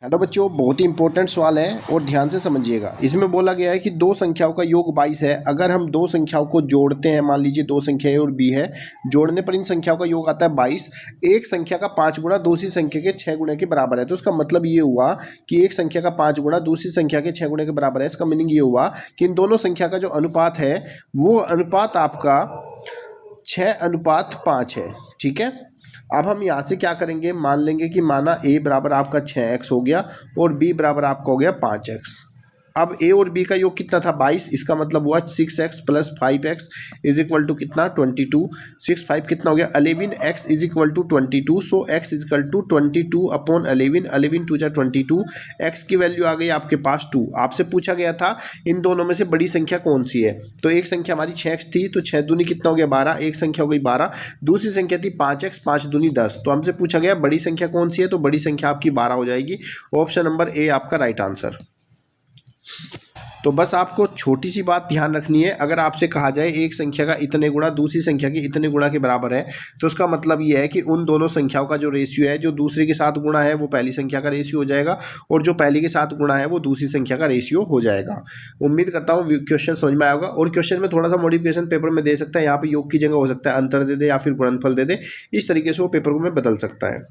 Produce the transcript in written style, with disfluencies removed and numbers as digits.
Hello बच्चों, बहुत ही important सवाल है और ध्यान से समझिएगा। इसमें बोला गया है कि दो संख्याओं का योग 22 है। अगर हम दो संख्याओं को जोड़ते हैं, मान लीजिए दो संख्या ए और बी है, जोड़ने पर इन संख्याओं का योग आता है 22। एक संख्या का 5 गुणा दूसरी संख्या के 6 गुणे के बराबर है। तो इसका मतलब ये हुआ कि एक संख्या का 5 गुणा दूसरी संख्या के 6 गुणे के बराबर है। इसका मीनिंग ये हुआ कि इन दोनों संख्या का जो अनुपात है वो अनुपात आपका 6:5 है। ठीक है, अब हम यहाँ से क्या करेंगे, मान लेंगे कि माना a बराबर आपका 6x हो गया और b बराबर आपका हो गया 5x। अब a और b का योग कितना था 22, इसका मतलब हुआ 6x plus 5x is equal to कितना 22। 6 5 कितना हो गया 11x is equal to 22। So x is equal to 22 upon 11, 11 2 जा 22। x की वैल्यू आ गई आपके पास 2। आपसे पूछा गया था इन दोनों में से बड़ी संख्या कौन सी है। तो एक संख्या हमारी 6x थी, तो 6 दूनी कितना हो गया 12, एक संख्या हो गई 12। दूसरी संख्या थी 5x, 5 दूनी 10। तो हमसे पूछा गया बड़ी संख्या कौन सी है, तो बड़ी संख्या आपकी 12 हो जाएगी। ऑप्शन नंबर ए आपका राइट आंसर। तो बस आपको छोटी सी बात ध्यान रखनी है, अगर आपसे कहा जाए एक संख्या का इतने गुणा दूसरी संख्या के इतने गुणा के बराबर है, तो उसका मतलब ये है कि उन दोनों संख्याओं का जो रेशियो है, जो दूसरे के साथ गुणा है वो पहली संख्या का रेशियो हो जाएगा और जो पहली के साथ गुणा है वो दूसरी संख्या का रेशियो हो जाएगा। उम्मीद करता हूँ क्वेश्चन समझ में आया होगा। और क्वेश्चन में थोड़ा सा मॉडिफिकेशन पेपर में दे सकता है, यहाँ पे योग की जगह हो सकता है अंतर दे दे या फिर गुणनफल दे दे। इस तरीके से वो पेपर को में बदल सकता है।